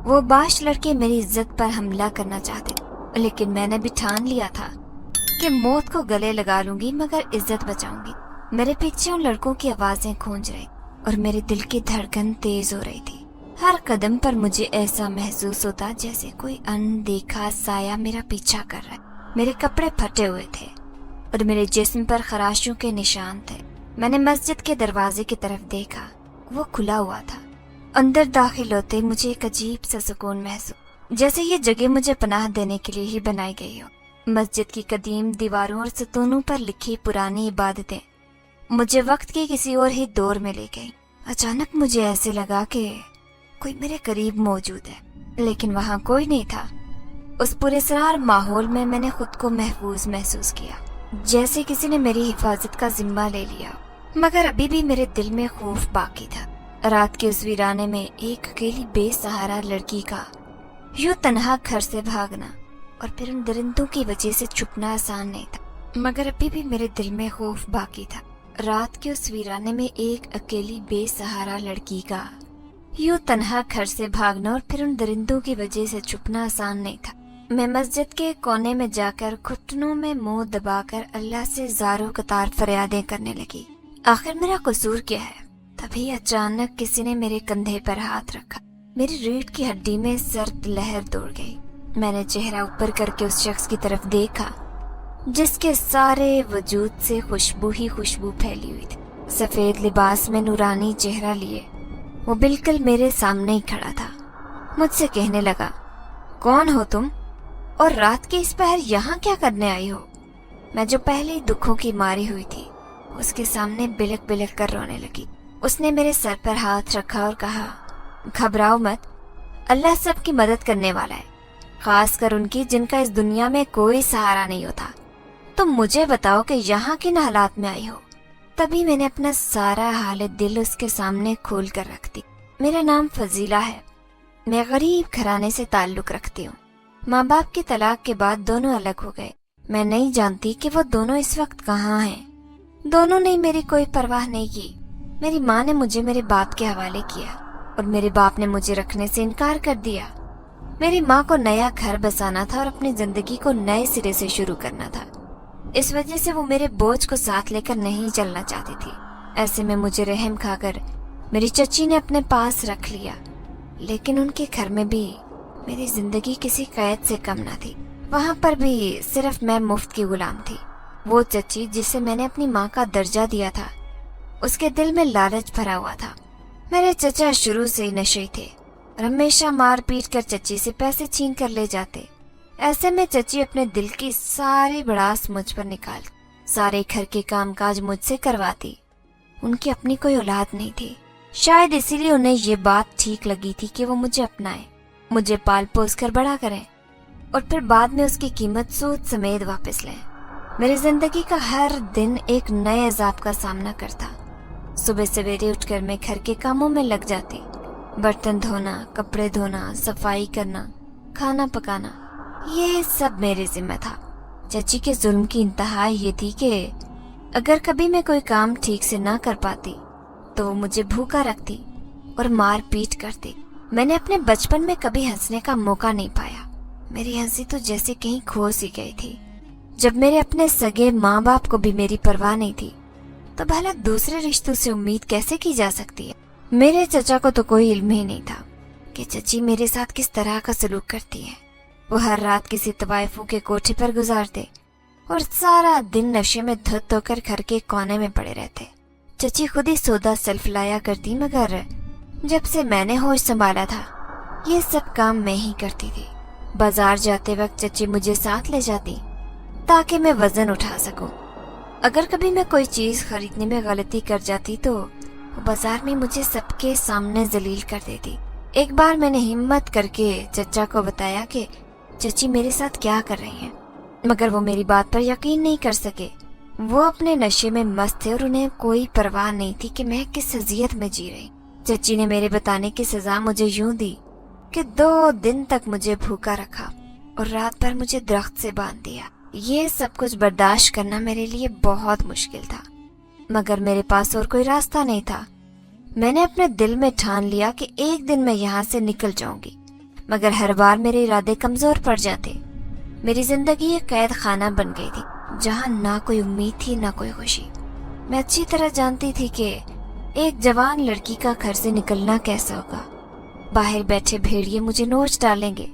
وہ باش لڑکے میری عزت پر حملہ کرنا چاہتے تھے، لیکن میں نے بھی ٹھان لیا تھا کہ موت کو گلے لگا لوں گی مگر عزت بچاؤں گی۔ میرے پیچھے ان لڑکوں کی آوازیں گونج رہی اور میرے دل کی دھڑکن تیز ہو رہی تھی۔ ہر قدم پر مجھے ایسا محسوس ہوتا جیسے کوئی اندیکھا سایہ میرا پیچھا کر رہا ہے۔ میرے کپڑے پھٹے ہوئے تھے اور میرے جسم پر خراشوں کے نشان تھے۔ میں نے مسجد کے دروازے کی طرف دیکھا، وہ کھلا ہوا تھا۔ اندر داخل ہوتے مجھے ایک عجیب سا سکون محسوس، جیسے یہ جگہ مجھے پناہ دینے کے لیے ہی بنائی گئی ہو۔ مسجد کی قدیم دیواروں اور ستونوں پر لکھی پرانی عبادتیں مجھے وقت کے کسی اور ہی دور میں لے گئی۔ اچانک مجھے ایسے لگا کہ کوئی میرے قریب موجود ہے، لیکن وہاں کوئی نہیں تھا۔ اس پراسرار ماحول میں نے خود کو محفوظ محسوس کیا، جیسے کسی نے میری حفاظت کا ذمہ لے لیا، مگر ابھی بھی میرے دل میں خوف باقی تھا۔ رات کے اس ویرانے میں ایک اکیلی بے سہارا لڑکی کا یوں تنہا گھر سے بھاگنا اور پھر ان درندوں کی وجہ سے چھپنا آسان نہیں تھا، مگر ابھی بھی میرے دل میں خوف باقی تھا۔ رات کے اس ویرانے میں ایک اکیلی بے سہارا لڑکی کا یوں تنہا گھر سے بھاگنا اور پھر ان درندوں کی وجہ سے چھپنا آسان نہیں تھا۔ میں مسجد کے کونے میں جا کر گھٹنوں میں منہ دبا کر اللہ سے زاروں قطار فریادیں کرنے لگی۔ آخر میرا قصور کیا ہے؟ تبھی اچانک کسی نے میرے کندھے پر ہاتھ رکھا۔ میری ریڑھ کی ہڈی میں سرد لہر دوڑ گئی۔ میں نے چہرہ اوپر کر کے اس شخص کی طرف دیکھا جس کے سارے وجود سے خوشبو ہی خوشبو پھیلی ہوئی تھی۔ سفید لباس میں نورانی چہرہ لیے وہ بالکل میرے سامنے ہی کھڑا تھا۔ مجھ سے کہنے لگا، کون ہو تم اور رات کے اس پہر یہاں کیا کرنے آئی ہو؟ میں جو پہلے ہی دکھوں کی ماری ہوئی تھی اس کے سامنے بلک بلک کر رونے لگی۔ اس نے میرے سر پر ہاتھ رکھا اور کہا، گھبراؤ مت، اللہ سب کی مدد کرنے والا ہے، خاص کر ان کی جن کا اس دنیا میں کوئی سہارا نہیں ہوتا۔ تم مجھے بتاؤ کہ یہاں کن حالات میں آئی ہو؟ تبھی میں نے اپنا سارا حال دل اس کے سامنے کھول کر رکھ دی۔ میرا نام فضیلہ ہے، میں غریب گھرانے سے تعلق رکھتی ہوں۔ ماں باپ کی طلاق کے بعد دونوں الگ ہو گئے۔ میں نہیں جانتی کہ وہ دونوں اس وقت کہاں ہیں۔ دونوں نے میری کوئی پرواہ نہیں کی۔ میری ماں نے مجھے میرے باپ کے حوالے کیا اور میرے باپ نے مجھے رکھنے سے انکار کر دیا۔ میری ماں کو نیا گھر بسانا تھا اور اپنی زندگی کو نئے سرے سے شروع کرنا تھا، اس وجہ سے وہ میرے بوجھ کو ساتھ لے کر نہیں چلنا چاہتی تھی۔ ایسے میں مجھے رحم کھا کر میری چچی نے اپنے پاس رکھ لیا، لیکن ان کے گھر میں بھی میری زندگی کسی قید سے کم نہ تھی۔ وہاں پر بھی صرف میں مفت کی غلام تھی۔ وہ چچی جسے میں نے اپنی ماں کا درجہ دیا تھا، اس کے دل میں لالچ بھرا ہوا تھا۔ میرے چچا شروع سے ہی نشئی تھے اور ہمیشہ مار پیٹ کر چچی سے پیسے چھین کر لے جاتے۔ ایسے میں چچی اپنے دل کی ساری بڑاس مجھ پر نکال سارے گھر کے کام کاج مجھ سے کرواتی۔ ان کی اپنی کوئی اولاد نہیں تھی، شاید اسی لیے انہیں یہ بات ٹھیک لگی تھی کہ وہ مجھے اپنائیں، مجھے پال پوس کر بڑا کریں اور پھر بعد میں اس کی قیمت سود سمیت واپس لیں۔ میری زندگی کا ہر دن ایک نئے عذاب کا سامنا کرتا۔ صبح سویرے اٹھ کر میں گھر کے کاموں میں لگ جاتی، برتن دھونا، کپڑے دھونا، صفائی کرنا، کھانا پکانا، یہ سب میرے ذمہ تھا۔ چچی کے ظلم کی انتہا یہ تھی کہ اگر کبھی میں کوئی کام ٹھیک سے نہ کر پاتی تو وہ مجھے بھوکا رکھتی اور مار پیٹ کرتی۔ میں نے اپنے بچپن میں کبھی ہنسنے کا موقع نہیں پایا۔ میری ہنسی تو جیسے کہیں کھو سی گئی تھی۔ جب میرے اپنے سگے ماں باپ کو بھی میری پرواہ نہیں تھی تو بھلا دوسرے رشتوں سے امید کیسے کی جا سکتی ہے؟ میرے چچا کو تو کوئی علم ہی نہیں تھا کہ چچی میرے ساتھ کس طرح کا سلوک کرتی ہے۔ وہ ہر رات کسی طوائفوں کے کوٹھے پر گزارتے اور سارا دن نشے میں دھت ہو کر گھر کے کونے میں پڑے رہتے۔ چچی خود ہی سودا سلف لایا کرتی، مگر جب سے میں نے ہوش سنبھالا تھا یہ سب کام میں ہی کرتی تھی۔ بازار جاتے وقت چچی مجھے ساتھ لے جاتی تاکہ میں وزن اٹھا سکوں۔ اگر کبھی میں کوئی چیز خریدنے میں غلطی کر جاتی تو وہ بازار میں مجھے سب کے سامنے ذلیل کر دیتی۔ ایک بار میں نے ہمت کر کے چچا کو بتایا کہ چچی میرے ساتھ کیا کر رہی ہیں، مگر وہ میری بات پر یقین نہیں کر سکے۔ وہ اپنے نشے میں مست تھے اور انہیں کوئی پرواہ نہیں تھی کہ میں کس اذیت میں جی رہی۔ چچی نے میرے بتانے کی سزا مجھے یوں دی کہ 2 دن تک مجھے بھوکا رکھا اور رات بھر مجھے درخت سے باندھ دیا۔ یہ سب کچھ برداشت کرنا میرے لیے بہت مشکل تھا، مگر میرے پاس اور کوئی راستہ نہیں تھا۔ میں نے اپنے دل میں ٹھان لیا کہ ایک دن میں یہاں سے نکل جاؤں گی۔ मगर हर बार मेरे इरादे कमजोर पड़ जाते। मेरी जिंदगी एक कैद खाना बन गई थी, जहाँ ना कोई उम्मीद थी ना कोई खुशी। मैं अच्छी तरह जानती थी कि एक जवान लड़की का घर से निकलना कैसा होगा। बाहर बैठे भेड़िए मुझे नोच डालेंगे,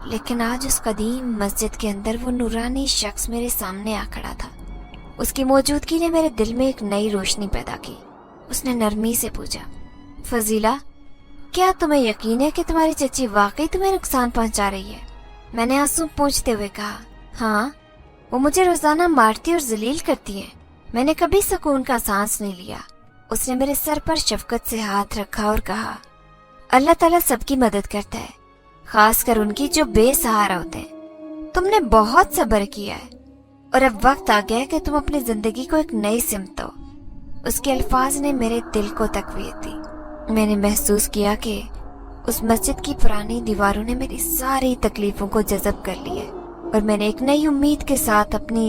लेकिन आज उस कदीम मस्जिद के अंदर वो नूरानी शख्स मेरे सामने आ खड़ा था। उसकी मौजूदगी ने मेरे दिल में एक नई रोशनी पैदा की। उसने नरमी से पूछा, फजीला, क्या तुम्हें यकीन है कि तुम्हारी चची वाकई तुम्हें नुकसान पहुंचा रही है? मैंने आंसू पोंछते हुए कहा, हाँ, वो मुझे रोजाना मारती और जलील करती है। मैंने कभी सुकून का सांस नहीं लिया। उसने मेरे सर पर शफकत से हाथ रखा और कहा, अल्लाह ताला सबकी मदद करता है, खासकर उनकी जो बेसहारा होते हैं। तुमने बहुत सब्र किया है और अब वक्त आ गया है कि तुम अपनी जिंदगी को एक नई सिमत दो। उसके अल्फाज ने मेरे दिल को तकवीत दी। मैंने महसूस किया कि उस मस्जिद की पुरानी दीवारों ने मेरी सारी तकलीफों को जज़ब कर लिया और मैंने एक नई उम्मीद के साथ अपनी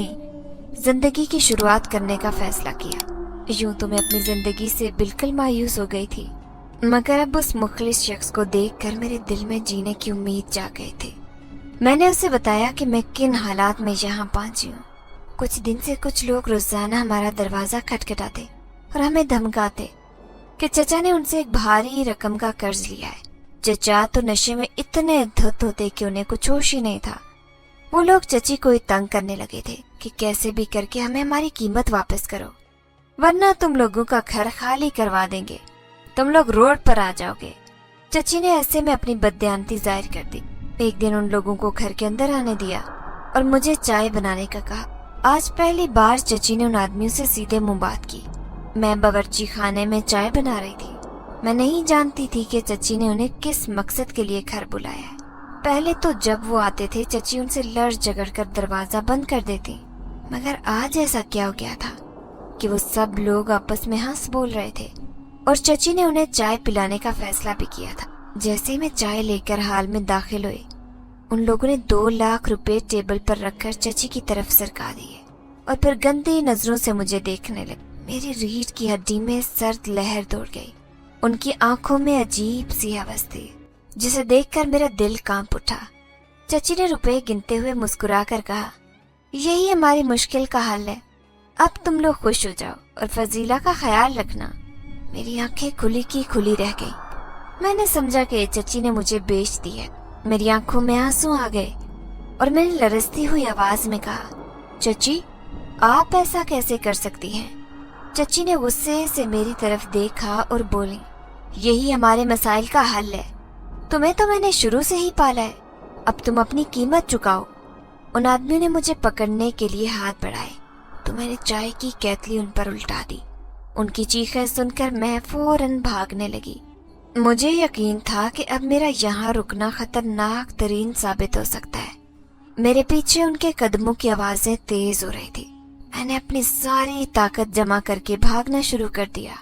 जिंदगी की शुरुआत करने का फैसला किया। यूं तो मैं अपनी जिंदगी से बिल्कुल मायूस हो गई थी, मगर अब उस मुखलिस शख्स को देखकर मेरे दिल में जीने की उम्मीद जाग गई थी। मैंने उसे बताया कि मैं किन हालात में यहाँ पहुंची हूँ। कुछ दिन से कुछ लोग रोजाना हमारा दरवाजा खटखटाते और हमें धमकाते कि चचा ने उनसे एक भारी रकम का कर्ज लिया है। चचा तो नशे में इतने धुत होते कि उन्हें कुछ होश ही नहीं था। वो लोग चची को तंग करने लगे थे कि कैसे भी करके हमें हमारी कीमत वापस करो, वरना तुम लोगों का घर खाली करवा देंगे, तुम लोग रोड पर आ जाओगे। चची ने ऐसे में अपनी बददियानती जाहिर कर दी। एक दिन उन लोगों को घर के अंदर आने दिया और मुझे चाय बनाने का कहा। आज पहली बार चची ने उन आदमियों से सीधे मुंह बात की। मैं बावर्ची खाने में चाय बना रही थी। मैं नहीं जानती थी कि चची ने उन्हें किस मकसद के लिए घर बुलाया है। पहले तो जब वो आते थे चची उनसे लड़ झगड़ कर दरवाजा बंद कर देती, मगर आज ऐसा क्या हो गया था कि वो सब लोग आपस में हंस बोल रहे थे और चची ने उन्हें चाय पिलाने का फैसला भी किया था। जैसे ही मैं चाय लेकर हाल में दाखिल हुई, उन लोगों ने 2 लाख रुपए टेबल पर रखकर चची की तरफ सरका दिए और फिर गंदी नजरों से मुझे देखने लगे। मेरी रीढ़ की हड्डी में सर्द लहर दौड़ गई। उनकी आंखों में अजीब सी हवस थी जिसे देखकर मेरा दिल कांप उठा। चची ने रुपए गिनते हुए मुस्कुरा कर कहा, यही हमारी मुश्किल का हल है, अब तुम लोग खुश हो जाओ और फजीला का ख्याल रखना। मेरी आंखें खुली की खुली रह गई। मैंने समझा कि चची ने मुझे बेच दी है। मेरी आंखों में आंसू आ गए और मैंने लरजती हुई आवाज में कहा, चची, आप ऐसा कैसे कर सकती हैं? चची ने गुस्से से मेरी तरफ देखा और बोली, यही हमारे मसाइल का हल है। तुम्हें तो मैंने शुरू से ही पाला है, अब तुम अपनी कीमत चुकाओ। उन आदमियों ने मुझे पकड़ने के लिए हाथ बढ़ाए तो मैंने चाय की केतली उन पर उल्टा दी। उनकी चीखें सुनकर मैं फौरन भागने लगी। मुझे यकीन था कि अब मेरा यहाँ रुकना खतरनाक तरीन साबित हो सकता है। मेरे पीछे उनके कदमों की आवाजें तेज हो रही थी। मैंने अपनी सारी ताकत जमा करके भागना शुरू कर दिया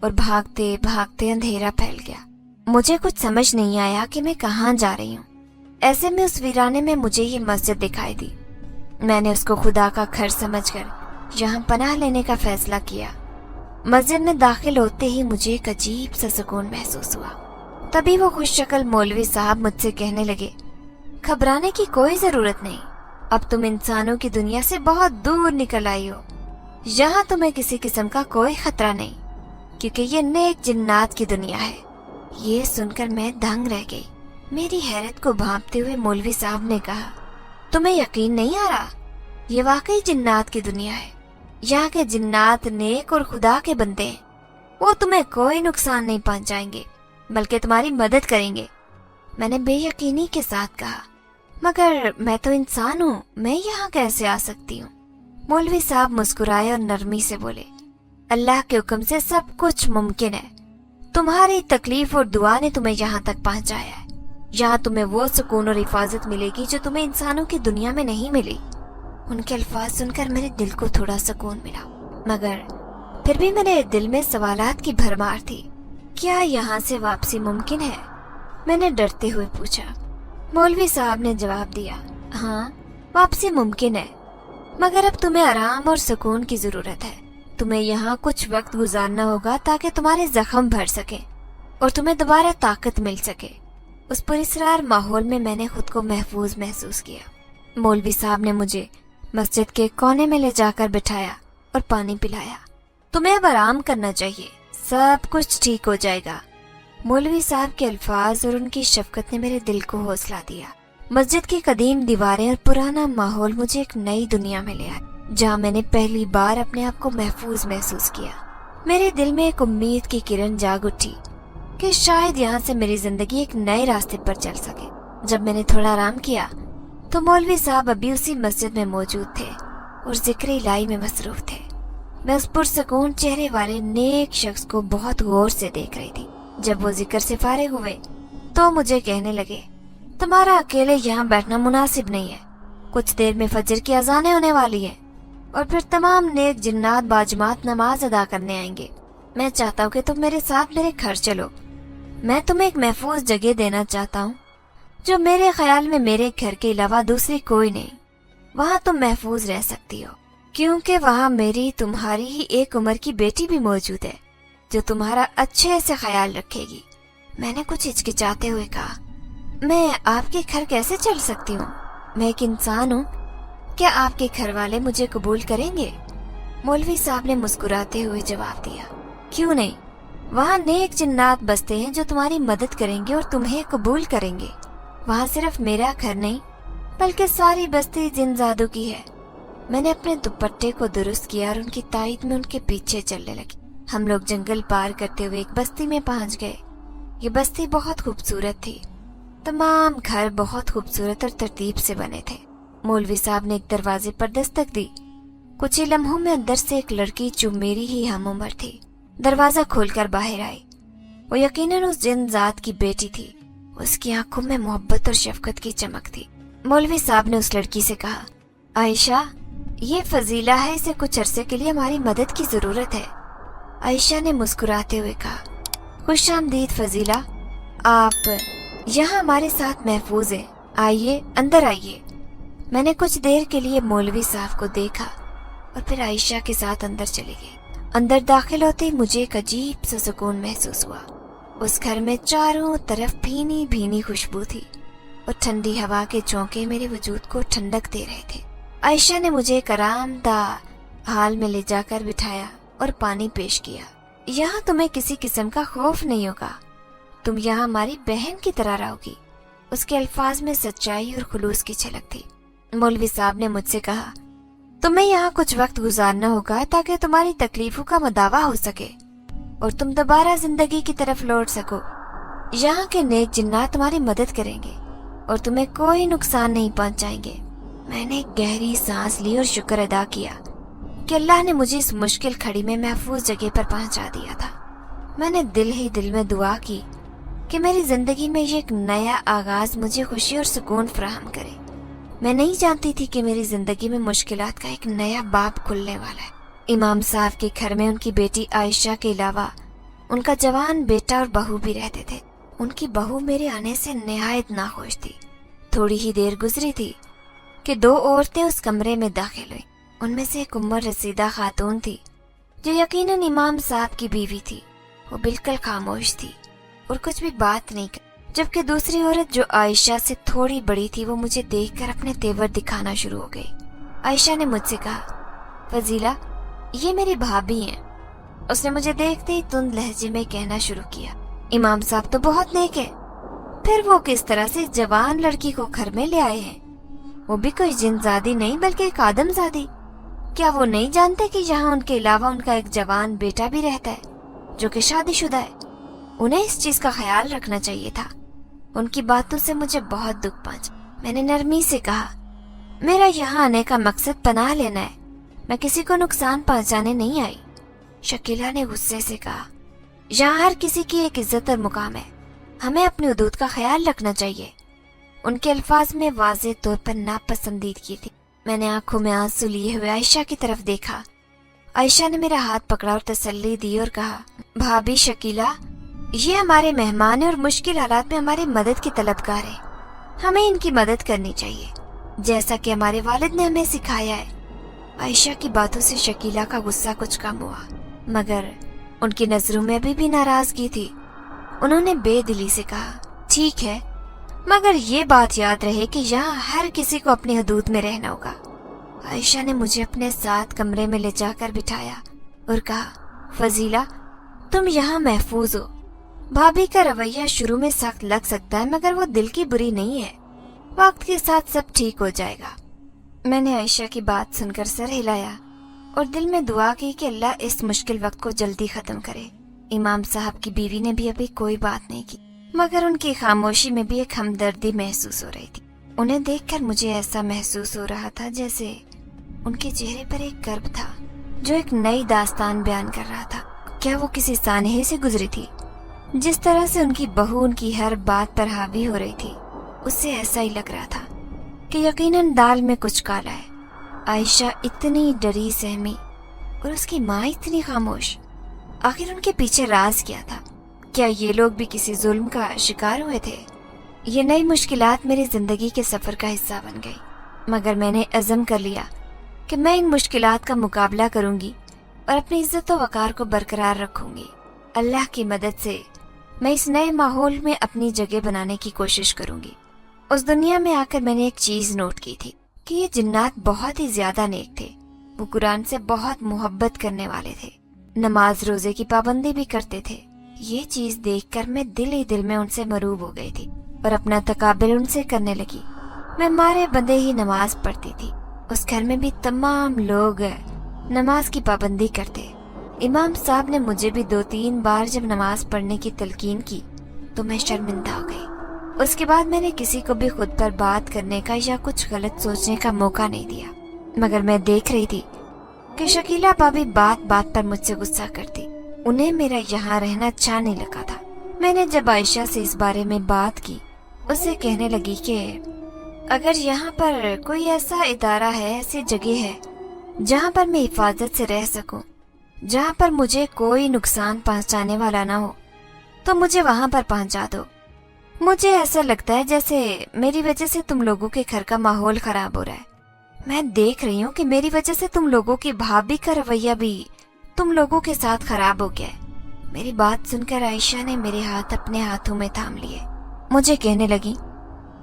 और भागते भागते अंधेरा फैल गया। मुझे कुछ समझ नहीं आया कि मैं कहाँ जा रही हूँ। ऐसे में उस वीराने में मुझे ये मस्जिद दिखाई दी। मैंने उसको खुदा का घर समझकर यहाँ पनाह लेने का फैसला किया। मस्जिद में दाखिल होते ही मुझे एक अजीब सा सुकून महसूस हुआ। तभी वो खुश शक्ल मौलवी साहब मुझसे कहने लगे, घबराने की कोई जरूरत नहीं, अब तुम इंसानों की दुनिया से बहुत दूर निकल आई हो। यहाँ तुम्हें किसी किस्म का कोई खतरा नहीं, क्योंकि ये नेक जिन्नात की दुनिया है। ये सुनकर मैं दंग रह गई। मेरी हैरत को भांपते हुए मौलवी साहब ने कहा, तुम्हें यकीन नहीं आ रहा? ये वाकई जिन्नात की दुनिया है। यहाँ के जिन्नात नेक और खुदा के बंदे हैं। वो तुम्हें कोई नुकसान नहीं पहुंचाएंगे, बल्कि तुम्हारी मदद करेंगे। मैंने बेयकीनी के साथ कहा, मगर मैं तो इंसान हूँ, मैं यहाँ कैसे आ सकती हूँ? मौलवी साहब मुस्कुराए और नरमी से बोले, अल्लाह के हुक्म से सब कुछ मुमकिन है। तुम्हारी तकलीफ और दुआ ने तुम्हें यहाँ तक पहुँचाया है। यहाँ तुम्हें वो सुकून और हिफाजत मिलेगी जो तुम्हें इंसानों की दुनिया में नहीं मिली। उनके अल्फाज सुनकर मेरे दिल को थोड़ा सुकून मिला, मगर फिर भी मेरे दिल में सवालात की भरमार थी। क्या यहाँ से वापसी मुमकिन है? मैंने डरते हुए पूछा। मौलवी साहब ने जवाब दिया, हाँ, वापसी मुमकिन है, मगर अब तुम्हें आराम और सुकून की जरूरत है। तुम्हें यहाँ कुछ वक्त गुजारना होगा ताकि तुम्हारे जख्म भर सके और तुम्हें दोबारा ताकत मिल सके। उस पुरस्कार माहौल में मैंने खुद को महफूज महसूस किया। मौलवी साहब ने मुझे मस्जिद के कोने में ले जाकर बिठाया और पानी पिलाया। तुम्हें अब आराम करना चाहिए, सब कुछ ठीक हो जाएगा। मौलवी साहब के अल्फाज और उनकी शफकत ने मेरे दिल को हौसला दिया। मस्जिद की कदीम दीवारें और पुराना माहौल मुझे एक नई दुनिया में ले आया, जहाँ मैंने पहली बार अपने आप को महफूज महसूस किया। मेरे दिल में एक उम्मीद की किरण जाग उठी कि शायद यहाँ से मेरी जिंदगी एक नए रास्ते पर चल सके। जब मैंने थोड़ा आराम किया तो मौलवी साहब अभी उसी मस्जिद में मौजूद थे और जिक्र इलाही में मसरूफ थे। मैं उस पुरसकून चेहरे वाले नेक शख्स को बहुत गौर से देख रही थी। जब वो जिक्र से फारिग हुए तो मुझे कहने लगे, तुम्हारा अकेले यहाँ बैठना मुनासिब नहीं है, कुछ देर में फजर की अजानें होने वाली है और फिर तमाम नेक जिन्नात बाजमात नमाज अदा करने आएंगे। मैं चाहता हूँ कि तुम मेरे साथ मेरे घर चलो। मैं तुम्हें एक महफूज जगह देना चाहता हूँ जो मेरे ख्याल में मेरे घर के अलावा दूसरी कोई नहीं। वहाँ तुम महफूज रह सकती हो, क्योंकि वहाँ मेरी तुम्हारी ही एक उम्र की बेटी भी मौजूद है जो तुम्हारा अच्छे से ख्याल रखेगी। मैंने कुछ हिचकिचाते हुए कहा, मैं आपके घर कैसे चल सकती हूँ? मैं एक इंसान हूँ, क्या आपके घर वाले मुझे कबूल करेंगे? मौलवी साहब ने मुस्कुराते हुए जवाब दिया, क्यों नहीं, वहाँ नेक जिन्नात बसते हैं जो तुम्हारी मदद करेंगे और तुम्हें कबूल करेंगे। वहाँ सिर्फ मेरा घर नहीं बल्कि सारी बस्ती जिनजादों की है। मैंने अपने दुपट्टे को दुरुस्त किया और उनकी तायद में उनके पीछे चलने लगी। हम लोग जंगल पार करते हुए एक बस्ती में पहुंच गए। ये बस्ती बहुत खूबसूरत थी। तमाम घर बहुत खूबसूरत और तरतीब से बने थे। मौलवी साहब ने एक दरवाजे पर दस्तक दी। कुछ ही लम्हों में अंदर से एक लड़की जो मेरी ही हम उम्र थी दरवाजा खोलकर बाहर आई। वो यकीनन उस जिन जात की बेटी थी। उसकी आंखों में मोहब्बत और शफकत की चमक थी। मौलवी साहब ने उस लड़की से कहा, आयशा, ये फजीला है, इसे कुछ अरसे के लिए हमारी मदद की जरूरत है। आयशा ने मुस्कुराते हुए कहा, खुशामदीद फजीला, आप यहाँ हमारे साथ महफूज हैं। आइए, अंदर आइए। मैंने कुछ देर के लिए मौलवी साहब को देखा और फिर आयशा के साथ अंदर चली गई। अंदर दाखिल होते ही मुझे एक अजीब सा सुकून महसूस हुआ। उस घर में चारों तरफ भीनी भीनी खुशबू थी और ठंडी हवा के झोंके मेरे वजूद को ठंडक दे रहे थे। आयशा ने मुझे एक आरामदाह हाल में ले जाकर बिठाया और पानी पेश किया। यहाँ तुम्हें किसी किस्म का खौफ नहीं होगा, तुम यहाँ हमारी बहन की तरह रहोगी। उसके अल्फाज में सच्चाई और खुलूस की झलक थी। मौलवी साहब ने मुझसे कहा, तुम्हें यहाँ कुछ वक्त गुजारना होगा ताकि तुम्हारी तकलीफों का मदावा हो सके और तुम दोबारा जिंदगी की तरफ लौट सको। यहाँ के नेक जिन्नात तुम्हारी मदद करेंगे और तुम्हें कोई नुकसान नहीं पहुँचाएंगे। मैंने एक गहरी सांस ली और शुक्र अदा किया कि अल्लाह ने मुझे इस मुश्किल खड़ी में महफूज जगह पर पहुँचा दिया था। मैंने दिल ही दिल में दुआ की कि मेरी जिंदगी में ये एक नया आगाज मुझे खुशी और सुकून फराहम करे। मैं नहीं जानती थी कि मेरी जिंदगी में मुश्किलात का एक नया बाब खुलने वाला है। इमाम साहब के घर में उनकी बेटी आयशा के अलावा उनका जवान बेटा और बहू भी रहते थे। उनकी बहू मेरे आने से निहायत नाखुश थी। थोड़ी ही देर गुजरी थी कि दो औरतें उस कमरे में दाखिल हुई। उनमें से एक उम्र रसीदा खातून थी जो यकीनन इमाम साहब की बीवी थी। वो बिल्कुल खामोश थी और कुछ भी बात नहीं कर, जबकि दूसरी औरत जो आयशा से थोड़ी बड़ी थी वो मुझे देखकर अपने तेवर दिखाना शुरू हो गई। आयशा ने मुझसे कहा, फजीला, ये मेरी भाभी हैं। उसने मुझे देखते ही तुंद लहजे में कहना शुरू किया, इमाम साहब तो बहुत नेक है, फिर वो किस तरह से जवान लड़की को घर में ले आए हैं? वो भी कोई जिनजादी नहीं बल्कि एक आदमजादी। क्या वो नहीं जानते कि यहाँ उनके अलावा उनका एक जवान बेटा भी रहता है जो कि शादीशुदा है? उन्हें इस चीज का ख्याल रखना चाहिए था। उनकी बातों से मुझे बहुत दुख पहुंचा। मैंने नरमी से कहा, मेरा यहाँ आने का मकसद पनाह लेना है, मैं किसी को नुकसान पहुंचाने नहीं आई। शकीला ने गुस्से से कहा, यहाँ हर किसी की एक इज्जत और मुकाम है, हमें अपनी हुदूद का ख्याल रखना चाहिए। उनके अल्फाज में वाज़ेह तौर पर नापसंदीदगी थी। मैंने आंखों में आंसू लिए हुए आयशा की तरफ देखा। आयशा ने मेरा हाथ पकड़ा और तसल्ली दी और कहा, भाभी शकीला, ये हमारे मेहमान हैं और मुश्किल हालात में हमारी मदद की तलबगार है। हमें इनकी मदद करनी चाहिए जैसा कि हमारे वालिद ने हमें सिखाया है। आयशा की बातों से शकीला का गुस्सा कुछ कम हुआ, मगर उनकी नजरों में अभी भी नाराजगी थी। उन्होंने बेदिली से कहा, ठीक है, मगर ये बात याद रहे कि यहाँ हर किसी को अपनी हदूद में रहना होगा। आयशा ने मुझे अपने साथ कमरे में ले जाकर बिठाया और कहा, फजीला तुम यहाँ महफूज हो। भाभी का रवैया शुरू में सख्त लग सकता है मगर वो दिल की बुरी नहीं है, वक्त के साथ सब ठीक हो जाएगा। मैंने आयशा की बात सुनकर सर हिलाया और दिल में दुआ की कि अल्लाह इस मुश्किल वक्त को जल्दी खत्म करे। इमाम साहब की बीवी ने भी अभी कोई बात नहीं की, मगर उनकी खामोशी में भी एक हमदर्दी महसूस हो रही थी। उन्हें देखकर मुझे ऐसा महसूस हो रहा था जैसे उनके चेहरे पर एक कर्ब था जो एक नई दास्तान बयान कर रहा था। क्या वो किसी सानहे से गुजरी थी? जिस तरह से उनकी बहू उनकी हर बात पर हावी हो रही थी, उससे ऐसा ही लग रहा था कि यकीनन दाल में कुछ काला है। आयशा इतनी डरी सहमी और उसकी माँ इतनी खामोश। आखिर उनके पीछे राज क्या था? क्या ये लोग भी किसी जुल्म का शिकार हुए थे? ये नई मुश्किलात मेरी जिंदगी के सफर का हिस्सा बन गई, मगर मैंने अज़म कर लिया कि मैं इन मुश्किलात का मुकाबला करूंगी और अपनी इज्जत और वकार को बरकरार रखूंगी। अल्लाह की मदद से मैं इस नए माहौल में अपनी जगह बनाने की कोशिश करूंगी। उस दुनिया में आकर मैंने एक चीज नोट की थी कि ये जिन्नात बहुत ही ज्यादा नेक थे। वो कुरान से बहुत मोहब्बत करने वाले थे, नमाज रोजे की पाबंदी भी करते थे। ये चीज देखकर मैं दिल ही दिल में उनसे मरूब हो गई थी और अपना तकाबुल उनसे करने लगी। मैं मारे बंदे ही नमाज पढ़ती थी। उस घर में भी तमाम लोग नमाज की पाबंदी करते। इमाम साहब ने मुझे भी 2-3 बार जब नमाज पढ़ने की तलकीन की तो मैं शर्मिंदा हो गई। उसके बाद मैंने किसी को भी खुद पर बात करने का या कुछ गलत सोचने का मौका नहीं दिया, मगर मैं देख रही थी कि शकीला भाभी बात बात पर मुझसे गुस्सा करती। उन्हें मेरा यहाँ रहना अच्छा नहीं लगा था। मैंने जब आयशा से इस बारे में बात की, उससे कहने लगी कि अगर यहाँ पर कोई ऐसा इदारा है, ऐसी जगह है जहाँ पर मैं हिफाजत से रह सकूं, जहाँ पर मुझे कोई नुकसान पहुँचाने वाला ना हो, तो मुझे वहाँ पर पहुँचा दो। मुझे ऐसा लगता है जैसे मेरी वजह से तुम लोगों के घर का माहौल खराब हो रहा है। मैं देख रही हूँ कि मेरी वजह से तुम लोगों की भाभी का रवैया भी तुम लोगों के साथ खराब हो गया है। मेरी बात सुनकर आयशा ने मेरे हाथ अपने हाथों में थाम लिए। मुझे कहने लगी,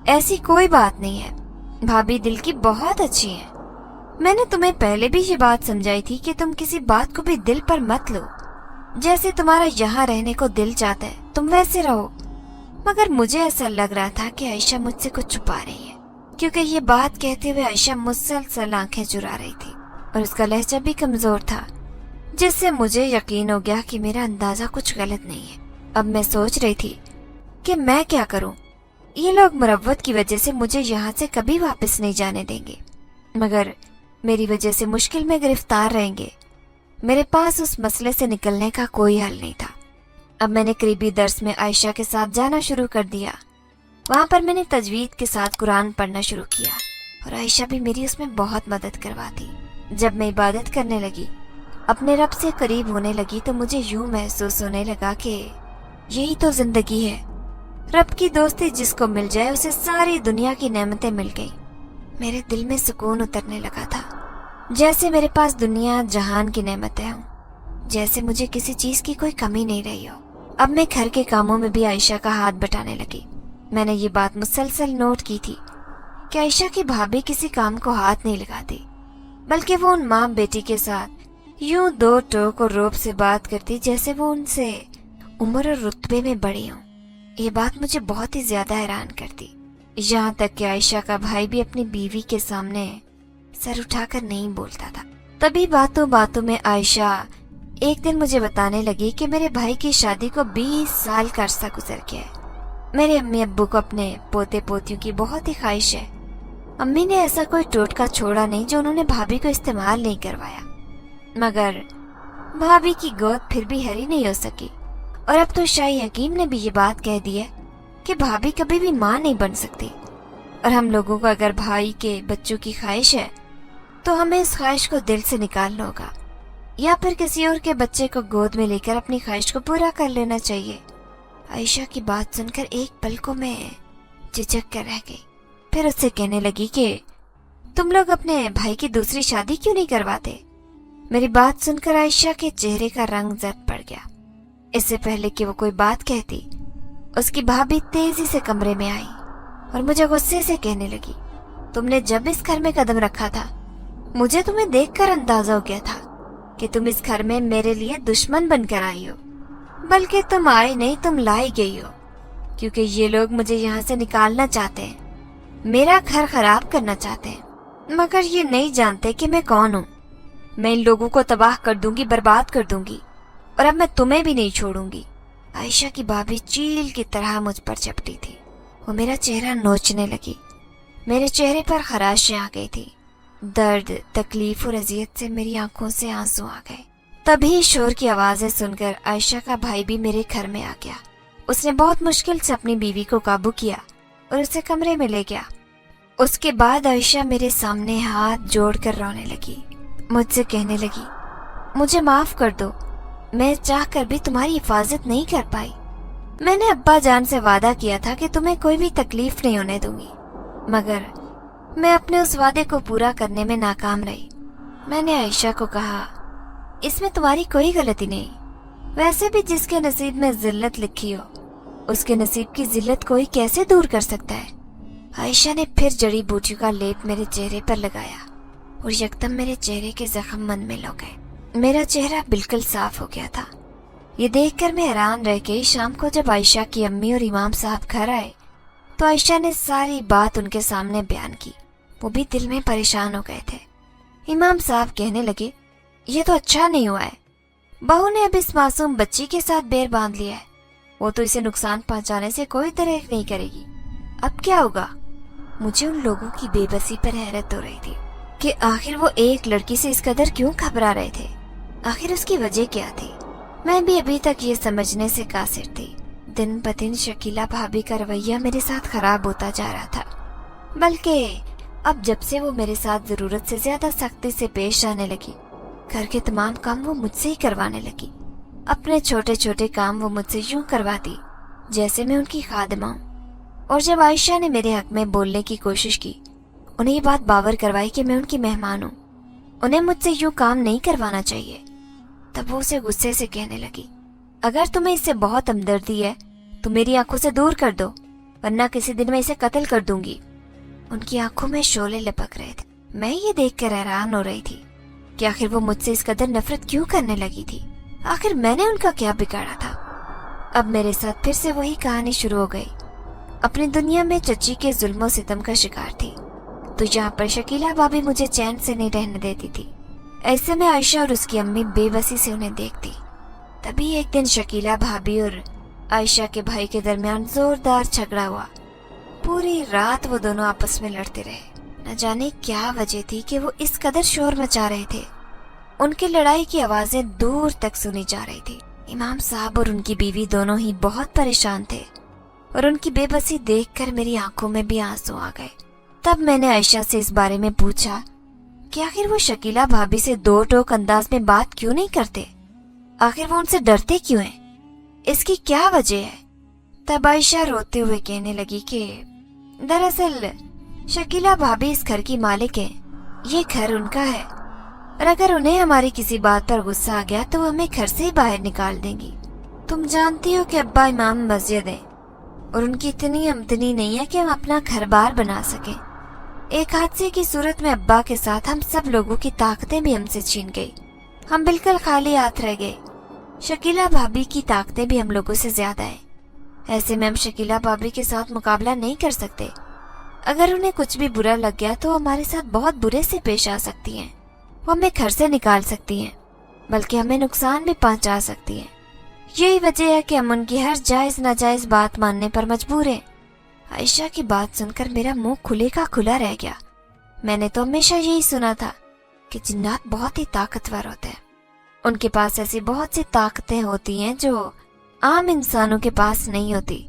ऐसी कोई बात नहीं है, भाभी दिल की बहुत अच्छी है। मैंने तुम्हें पहले भी ये बात समझाई थी कि तुम किसी बात को भी दिल पर मत लो। जैसे तुम्हारा यहाँ रहने को दिल चाहता है तुम वैसे रहो। मगर मुझे ऐसा लग रहा था कि आयशा मुझसे कुछ छुपा रही है, क्योंकि ये बात कहते हुए आयशा मुसलसल आंखें चुरा रही थी और उसका लहजा भी कमजोर था, जिससे मुझे यकीन हो गया कि मेरा अंदाजा कुछ गलत नहीं है। अब मैं सोच रही थी कि मैं क्या करूं। ये लोग मुरव्वत की वजह से मुझे यहाँ से कभी वापस नहीं जाने देंगे, मगर मेरी वजह से मुश्किल में गिरफ्तार रहेंगे। मेरे पास उस मसले से निकलने का कोई हल नहीं था। अब मैंने करीबी दर्स में आयशा के साथ जाना शुरू कर दिया। वहाँ पर मैंने तजवीद के साथ कुरान पढ़ना शुरू किया और आयशा भी मेरी उसमें बहुत मदद करवाती। जब मैं इबादत करने लगी, अपने रब से करीब होने लगी, तो मुझे यूं महसूस होने लगा कि यही तो जिंदगी है। रब की दोस्ती जिसको मिल जाए उसे सारी दुनिया की नेमतें मिल गई। मेरे दिल में सुकून उतरने लगा था, जैसे मेरे पास दुनिया जहान की नेमतें हों, जैसे मुझे किसी चीज की कोई कमी नहीं रही हो। अब मैं घर के कामों में भी आयशा का हाथ बटाने लगी। मैंने ये बात मुसलसल नोट की थी कि आयशा की भाभी किसी काम को हाथ नहीं लगाती, बल्कि वो उन माँ बेटी के साथ यूं दो टोक और रोब से बात करती जैसे वो उनसे उम्र और रुतबे में बड़ी हों। ये बात मुझे बहुत ही ज्यादा हैरान करती, यहाँ तक कि आयशा का भाई भी अपनी बीवी के सामने सर उठाकर नहीं बोलता था। तभी बातों बातों में आयशा एक दिन मुझे बताने लगी कि मेरे भाई की शादी को 20 साल का अरसा गुजर गया है। मेरे अम्मी अब्बू को अपने पोते पोतियों की बहुत ही ख्वाहिश है। अम्मी ने ऐसा कोई टोटका छोड़ा नहीं जो उन्होंने भाभी को इस्तेमाल नहीं करवाया, मगर भाभी की गोद फिर भी हरी नहीं हो सकी। और अब तो शाही हकीम ने भी ये बात कह दी है कि भाभी कभी भी माँ नहीं बन सकती। और हम लोगों को अगर भाई के बच्चों की ख्वाहिश है तो हमें इस ख्वाहिश को दिल से निकालना होगा, या फिर किसी और के बच्चे को गोद में लेकर अपनी ख्वाहिश को पूरा कर लेना चाहिए। आयशा की बात सुनकर एक पल को मैं झिझक कर रह गई। फिर उससे कहने लगी कि तुम लोग अपने भाई की दूसरी शादी क्यों नहीं करवाते। मेरी बात सुनकर आयशा के चेहरे का रंग जर्द पड़ गया। इससे पहले कि वो कोई बात कहती, उसकी भाभी तेजी से कमरे में आई और मुझे गुस्से से कहने लगी, तुमने जब इस घर में कदम रखा था, मुझे तुम्हें देखकर अंदाजा हो गया था कि तुम इस घर में मेरे लिए दुश्मन बनकर आई हो। बल्कि तुम आई नहीं, तुम लाई गई हो, क्योंकि ये लोग मुझे यहाँ से निकालना चाहते हैं, मेरा घर खराब करना चाहते हैं, मगर ये नहीं जानते कि मैं कौन हूँ। मैं इन लोगों को तबाह कर दूंगी, बर्बाद कर दूंगी, और अब मैं तुम्हें भी नहीं छोड़ूंगी। आयशा की भाभी चील की तरह मुझ पर चपटी थी। वो मेरा चेहरा नोचने लगी। मेरे चेहरे पर खराशें आ गई थी। दर्द, तकलीफ और अजियत से मेरी आंखों से आंसू आ गए। तभी शोर की आवाजें सुनकर आयशा का भाई भी मेरे घर में आ गया। उसने बहुत मुश्किल से अपनी बीवी को काबू किया और उसे कमरे में ले गया। उसके बाद आयशा मेरे सामने हाथ जोड़कर रोने लगी। मुझसे कहने लगी, मुझे माफ कर दो, मैं चाहकर भी तुम्हारी हिफाजत नहीं कर पाई। मैंने अब्बा जान से वादा किया था कि तुम्हें कोई भी तकलीफ नहीं होने दूंगी, मगर मैं अपने उस वादे को पूरा करने में नाकाम रही। मैंने आयशा को कहा, इसमें तुम्हारी कोई गलती नहीं। वैसे भी जिसके नसीब में जिल्लत लिखी हो, उसके नसीब की जिल्लत कोई कैसे दूर कर सकता है। आयशा ने फिर जड़ी बूटियों का लेप मेरे चेहरे पर लगाया और यकदम मेरे चेहरे के जख्म मन में लग गए। मेरा चेहरा बिल्कुल साफ हो गया था। ये देखकर मैं हैरान रह गई। शाम को जब आयशा की अम्मी और इमाम साहब घर आए तो आयशा ने सारी बात उनके सामने बयान की। वो भी दिल में परेशान हो गए थे। इमाम साहब कहने लगे, ये तो अच्छा नहीं हुआ है। बहू ने अब इस मासूम बच्ची के साथ बैर बांध लिया है। वो तो इसे नुकसान पहुंचाने से कोई तरह नहीं करेगी। अब क्या होगा? मुझे उन लोगों की बेबसी पर हैरत हो रही थी कि आखिर वो एक लड़की से इस कदर क्यों घबरा रहे थे। आखिर उसकी वजह क्या थी? मैं भी अभी तक ये समझने से कासिर थी। दिन ब दिन शकीला भाभी का रवैया मेरे साथ खराब होता जा रहा था। बल्कि अब जब से वो मेरे साथ जरूरत से ज्यादा सख्ती से पेश आने लगी, घर के तमाम काम वो मुझसे ही करवाने लगी। अपने छोटे छोटे काम वो मुझसे यूं करवाती जैसे मैं उनकी खादिमा हूं। और जब आयशा ने मेरे हक में बोलने की कोशिश की, उन्हें ये बात बावर करवाई कि मैं उनकी मेहमान हूँ, उन्हें मुझसे यूं काम नहीं करवाना चाहिए, तब वो उसे गुस्से से कहने लगी, अगर तुम्हें इससे बहुत हमदर्दी है तो मेरी आंखों से दूर कर दो, वरना किसी दिन मैं इसे कत्ल कर दूंगी। उनकी आंखों में शोले लपक रहे थे। मैं ये देखकर हैरान हो रही थी कि आखिर वो मुझसे इस कदर नफरत क्यों करने लगी थी। आखिर मैंने उनका क्या बिगाड़ा था? अब मेरे साथ फिर से वही कहानी शुरू हो गई। अपनी दुनिया में चच्ची के जुल्मों सितम का शिकार थी, तो यहाँ पर शकीला भाभी मुझे चैन से नहीं रहने देती थी। ऐसे में आयशा और उसकी अम्मी बेबसी से उन्हें देखती। तभी एक दिन शकीला भाभी और आयशा के भाई के दरमियान जोरदार झगड़ा हुआ। पूरी रात वो दोनों आपस में लड़ते रहे। न जाने क्या वजह थी कि वो इस कदर शोर मचा रहे थे। उनकी लड़ाई की आवाजें दूर तक सुनी जा रही थी। इमाम साहब और उनकी बीवी दोनों ही बहुत परेशान थे और उनकी बेबसी देखकर मेरी आंखों में भी आंसू आ गए। तब मैंने आयशा से इस बारे में पूछा कि आखिर वो शकीला भाभी से दो टोक अंदाज में बात क्यों नहीं करते? आखिर वो उनसे डरते क्यों हैं? इसकी क्या वजह है? तब आयशा रोते हुए कहने लगी कि दरअसल शकीला भाभी इस घर की मालिक है, ये घर उनका है, और अगर उन्हें हमारी किसी बात पर गुस्सा आ गया तो वो हमें घर से ही बाहर निकाल देंगी। तुम जानती हो कि अब्बा इमाम मस्जिद है और उनकी इतनी आमदनी नहीं है कि हम अपना घर बार बना सके। एक हादसे की सूरत में अब्बा के साथ हम सब लोगों की ताकतें भी हमसे छीन गई। हम बिल्कुल खाली हाथ रह गए। शकीला भाभी की ताकतें भी हम लोगों से ज्यादा हैं। ऐसे में हम शकीला भाभी के साथ मुकाबला नहीं कर सकते। अगर उन्हें कुछ भी बुरा लग गया तो हमारे साथ बहुत बुरे से पेश आ सकती हैं। वो हमें घर से निकाल सकती हैं, बल्कि हमें नुकसान भी पहुंचा सकती हैं। यही वजह है कि हम उनकी हर जायज नाजायज बात मानने पर मजबूर हैं। आयशा की बात सुनकर मेरा मुंह खुले का खुला रह गया। मैंने तो हमेशा यही सुना था कि जिन्नात बहुत ही ताकतवर होते हैं। उनके पास ऐसी बहुत सी ताकतें होती हैं जो आम इंसानों के पास नहीं होती।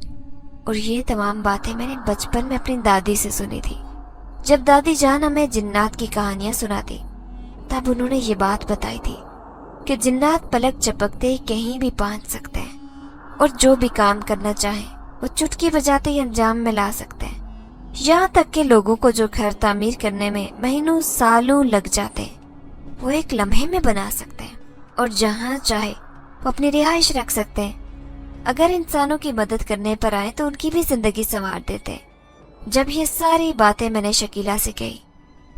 और ये तमाम बातें मैंने बचपन में अपनी दादी से सुनी थी। जब दादी जान हमें जिन्नात की कहानियां सुनाती, तब उन्होंने ये बात बताई थी कि जिन्नात पलक झपकते ही कहीं भी पहुंच सकते हैं और जो भी काम करना चाहें वो चुटकी बजाते ही अंजाम में ला सकते हैं। यहाँ तक के लोगों को जो घर तामीर करने में महीनों सालों लग जाते हैं, वो एक लम्हे में बना सकते हैं और जहाँ चाहे वो अपनी रिहाइश रख सकते हैं। अगर इंसानों की मदद करने पर आए तो उनकी भी जिंदगी संवार देते हैं। جب یہ ساری باتیں میں نے شکیلا سے کہی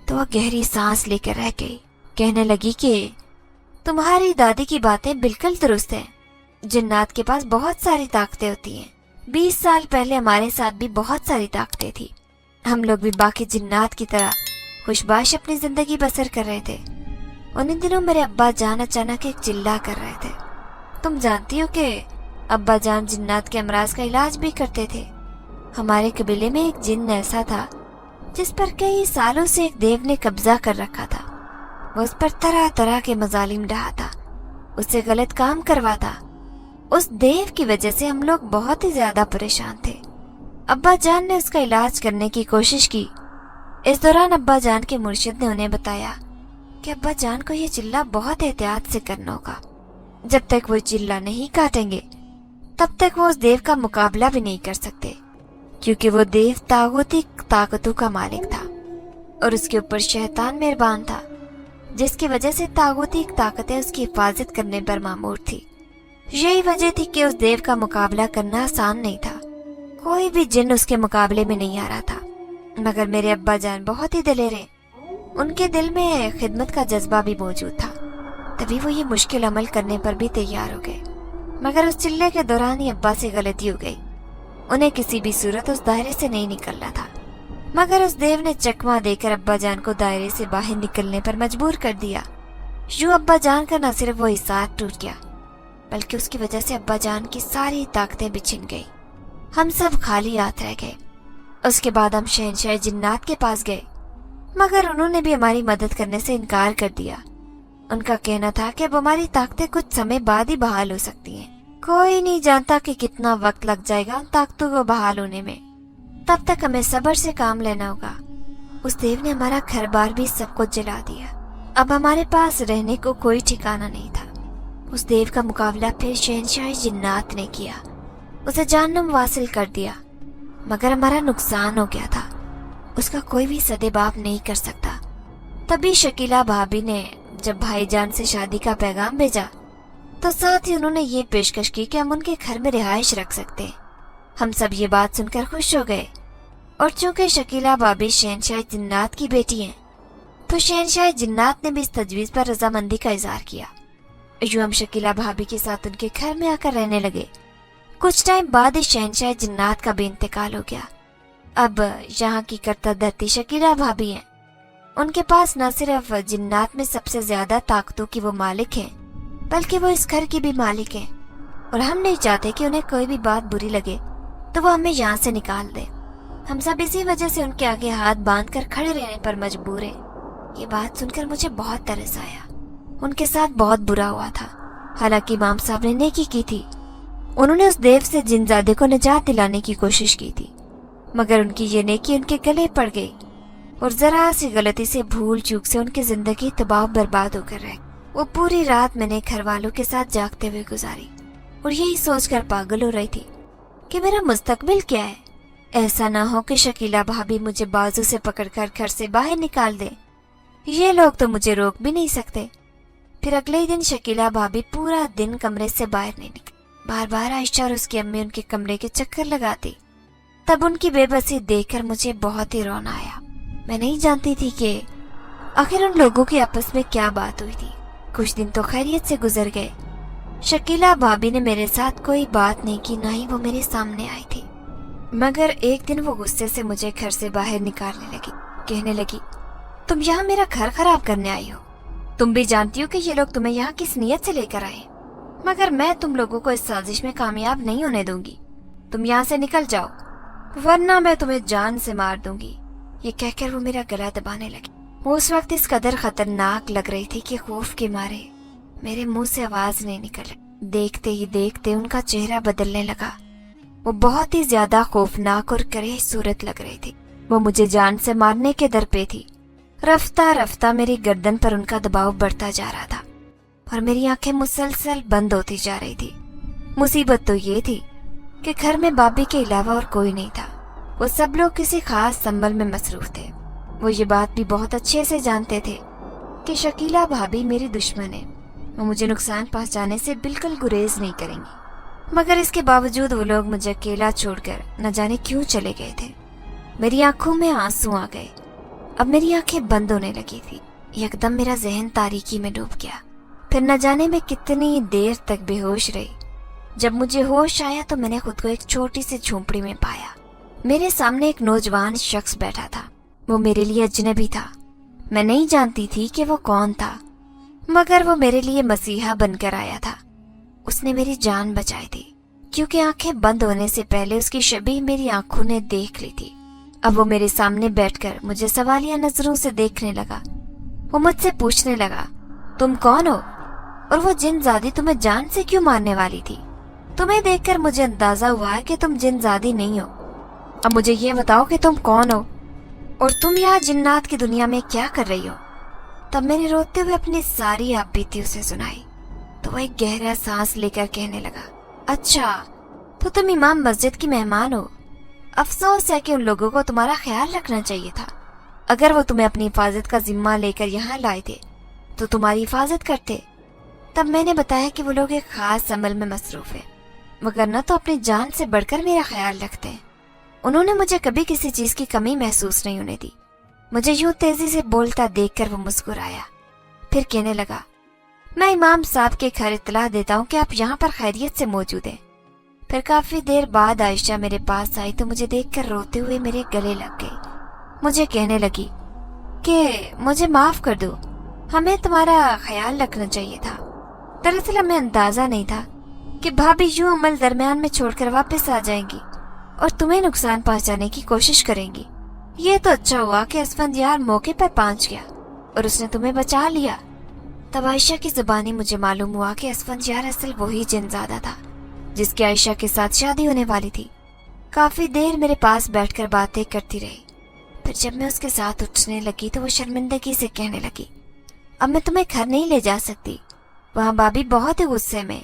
تو وہ گہری سانس لے کر رہ گئی. کہنے لگی کہ تمہاری دادی کی باتیں بالکل درست ہیں. جنات کے پاس بہت ساری طاقتیں ہوتی ہیں. 20 سال پہلے ہمارے ساتھ بھی بہت ساری طاقتیں تھی. ہم لوگ بھی باقی جنات کی طرح خوشباش اپنی زندگی بسر کر رہے تھے. ان دنوں میرے ابا جان اچانک ایک چلا کر رہے تھے. تم جانتی ہو کہ ابا جان جنات کے امراض کا علاج بھی کرتے تھے. ہمارے قبیلے میں ایک جن ایسا تھا جس پر کئی سالوں سے ایک دیو نے قبضہ کر رکھا تھا. وہ اس پر طرح طرح کے مظالم ڈھاتا، اس سے غلط کام کرواتا. اس دیو کی وجہ سے ہم لوگ بہت ہی زیادہ پریشان تھے. ابا جان نے اس کا علاج کرنے کی کوشش کی. اس دوران ابا جان کے مرشد نے انہیں بتایا کہ ابا جان کو یہ چلا بہت احتیاط سے کرنا ہوگا. جب تک وہ چلا نہیں کاٹیں گے تب تک وہ اس دیو کا مقابلہ بھی نہیں کر سکتے، کیونکہ وہ دیو طاغوتی طاقتوں کا مالک تھا اور اس کے اوپر شیطان مہربان تھا، جس کی وجہ سے طاغوتی طاقتیں اس کی حفاظت کرنے پر مامور تھی. یہی وجہ تھی کہ اس دیو کا مقابلہ کرنا آسان نہیں تھا. کوئی بھی جن اس کے مقابلے میں نہیں آ رہا تھا. مگر میرے ابا جان بہت ہی دلیر ہیں. ان کے دل میں خدمت کا جذبہ بھی موجود تھا، تبھی وہ یہ مشکل عمل کرنے پر بھی تیار ہو گئے. مگر اس چلے کے دوران ہی ابا سے غلطی ہو گئی. انہیں کسی بھی صورت اس دائرے سے نہیں نکلنا تھا، مگر اس دیو نے چکما دے کر ابا جان کو دائرے سے باہر نکلنے پر مجبور کر دیا. یوں ابا جان کا نہ صرف وہ حصہ ٹوٹ گیا بلکہ اس کی وجہ سے ابا جان کی ساری طاقتیں بچھن گئی. ہم سب خالی ہاتھ رہ گئے. اس کے بعد ہم شہنشاہ جنات کے پاس گئے، مگر انہوں نے بھی ہماری مدد کرنے سے انکار کر دیا. ان کا کہنا تھا کہ اب ہماری طاقتیں کچھ سمے بعد ہی بحال ہو سکتی ہیں. کوئی نہیں جانتا کہ کتنا وقت لگ جائے گا ان طاقتوں کو بحال ہونے میں. تب تک ہمیں صبر سے کام لینا ہوگا. اس دیو نے ہمارا گھر بار بھی سب کچھ جلا دیا. اب ہمارے پاس رہنے کو کوئی ٹھکانہ نہیں تھا. اس دیو کا مقابلہ پھر شہنشاہ جنات نے کیا، اسے جہنم واصل کر دیا، مگر ہمارا نقصان ہو گیا تھا. اس کا کوئی بھی سدباب نہیں کر سکتا. تبھی شکیلا بھابی نے جب بھائی جان سے شادی کا پیغام بھیجا تو ساتھ ہی انہوں نے یہ پیشکش کی کہ ہم ان کے گھر میں رہائش رکھ سکتے ہیں. ہم سب یہ بات سن کر خوش ہو گئے، اور چونکہ شکیلا بھابی شہنشاہ جنات کی بیٹی ہیں تو شہنشاہ جنات نے بھی اس تجویز پر رضامندی کا اظہار کیا. یوں ہم شکیلا بھابی کے ساتھ ان کے گھر میں آ کر رہنے لگے. کچھ ٹائم بعد ہی شہنشاہ جنات کا بھی انتقال ہو گیا. اب یہاں کی کرتا دھرتی شکیلا بھابی ہیں. ان کے پاس نہ صرف جنات میں سب سے زیادہ طاقتوں کی وہ مالک ہیں بلکہ وہ اس گھر کی بھی مالک ہیں، اور ہم نہیں چاہتے کہ انہیں کوئی بھی بات بری لگے تو وہ ہمیں یہاں سے نکال دے. ہم سب اسی وجہ سے ان کے آگے ہاتھ باندھ کر کھڑے رہنے پر مجبور ہیں. یہ بات سن کر مجھے بہت ترس آیا. ان کے ساتھ بہت برا ہوا تھا. حالانکہ امام صاحب نے نیکی کی تھی. انہوں نے اس دیو سے جنزادے کو نجات دلانے کی کوشش کی تھی، مگر ان کی یہ نیکی ان کے گلے پڑ گئی اور ذرا سی غلطی سے بھول چوک سے ان کی زندگی تباہ برباد ہو کر رہ. وہ پوری رات میں نے گھر والوں کے ساتھ جاگتے ہوئے گزاری اور یہی سوچ کر پاگل ہو رہی تھی کہ میرا مستقبل کیا ہے. ایسا نہ ہو کہ شکیلا بھابی مجھے بازو سے پکڑ کر گھر سے باہر نکال دے. یہ لوگ تو مجھے روک بھی نہیں سکتے. پھر اگلے ہی دن شکیلا بھابی پورا دن کمرے سے باہر نہیں نکلی. بار بار عائشہ اور اس کی امی ان کے کمرے کے چکر لگاتی. تب ان کی بے بسی دیکھ کر مجھے بہت ہی رونا آیا. میں نہیں جانتی تھی کہ آخر ان لوگوں کے آپس میں کیا بات ہوئی تھی. کچھ دن تو خیریت سے گزر گئے. شکیلا بھابی نے میرے ساتھ کوئی بات نہیں کی، نہ ہی وہ میرے سامنے آئی تھی. مگر ایک دن وہ غصے سے مجھے گھر سے باہر نکالنے لگی. کہنے لگی، تم یہاں میرا گھر خراب کرنے آئی ہو. تم بھی جانتی ہو کہ یہ لوگ تمہیں یہاں کس نیت سے لے کر آئے، مگر میں تم لوگوں کو اس سازش میں کامیاب نہیں ہونے دوں گی. تم یہاں سے نکل جاؤ ورنہ میں تمہیں جان سے مار دوں گی. یہ کہہ کر وہ میرا گلا دبانے لگی. وہ اس وقت اس قدر خطرناک لگ رہی تھی کہ خوف کے مارے میرے منہ سے آواز نہیں نکل. دیکھتے ہی دیکھتے ان کا چہرہ بدلنے لگا. وہ بہت ہی زیادہ خوفناک اور کرے صورت لگ رہی تھی. وہ مجھے جان سے مارنے کے در پہ تھی. رفتہ رفتہ میری گردن پر ان کا دباؤ بڑھتا جا رہا تھا اور میری آنکھیں مسلسل بند ہوتی جا رہی تھی. مصیبت تو یہ تھی کہ گھر میں بابی کے علاوہ اور کوئی نہیں تھا. وہ سب لوگ کسی خاص سنبھل میں مصروف تھے. وہ یہ بات بھی بہت اچھے سے جانتے تھے کہ شکیلا بھابی میری دشمن ہے. وہ مجھے نقصان پہنچانے سے بالکل گریز نہیں کریں گی، مگر اس کے باوجود وہ لوگ مجھے اکیلا چھوڑ کر نہ جانے کیوں چلے گئے تھے. मेरी आंखों में आंसू आ गए। अब मेरी आंखें बंद होने लगी थी। एकदम मेरा जहन तारीकी में डूब गया। फिर न जाने मैं कितनी देर तक बेहोश रही। जब मुझे होश आया तो मैंने खुद को एक छोटी सी झोंपड़ी में पाया। मेरे सामने एक नौजवान शख्स बैठा था। वो मेरे लिए अजनबी था। मैं नहीं जानती थी कि वो कौन था, मगर वो मेरे लिए मसीहा बनकर आया था। उसने मेरी जान बचाई थी, क्योंकि आंखें बंद होने से पहले उसकी शबीह मेरी आंखों ने देख ली थी। अब वो मेरे सामने बैठकर मुझे सवालिया नजरों से देखने लगा। वो मुझसे पूछने लगा, तुम कौन हो और वो जिनजादी तुम्हें जान से क्यों मारने वाली थी? तुम्हें देखकर मुझे अंदाजा हुआ है कि तुम जिनजादी नहीं हो। अब मुझे ये बताओ कि तुम कौन हो और तुम यहाँ जिन्नात की दुनिया में क्या कर रही हो? तब मैंने रोते हुए अपनी सारी आपबीती उसे सुनाई। तो वह एक गहरा सांस लेकर कहने लगा, अच्छा तो तुम इमाम मस्जिद की मेहमान हो। अफसोस है कि उन लोगों को तुम्हारा ख्याल रखना चाहिए था। अगर वो तुम्हें अपनी हिफाजत का जिम्मा लेकर यहाँ लाए थे तो तुम्हारी हिफाजत करते। तब मैंने बताया कि वो लोग एक खास अमल में मसरूफ है, मगर न तो अपनी जान से बढ़कर मेरा ख्याल रखते हैं। उन्होंने मुझे कभी किसी चीज की कमी महसूस नहीं होने दी। मुझे यूं तेजी से बोलता देखकर वो मुस्कुराया। फिर कहने लगा, मैं इमाम साहब के घर इत्तला देता हूँ कि आप यहाँ पर खैरियत से मौजूद हैं। फिर काफी देर बाद आयशा मेरे पास आई तो मुझे देखकर रोते हुए मेरे गले लग गई। मुझे कहने लगी कि मुझे माफ कर दो, हमें तुम्हारा ख्याल रखना चाहिए था। दरअसल हमें अंदाजा नहीं था कि भाभी यूं अमल दरमियान में छोड़कर वापस आ जाएंगी और तुम्हें नुकसान पहुंचाने की कोशिश करेंगी। ये तो अच्छा हुआ कि असफंदियार मौके पर पहुंच गया और उसने तुम्हें बचा लिया। तब आयशा की जुबानी मुझे मालूम हुआ कि असफंदियार असल वही जिनजादा था जिसकी आयशा के साथ शादी होने वाली थी। काफी देर मेरे पास बैठकर बातें करती रही। फिर जब मैं उसके साथ उठने लगी तो वो शर्मिंदगी से कहने लगी, अब मैं तुम्हें घर नहीं ले जा सकती, वहाँ भाभी बहुत ही गुस्से में,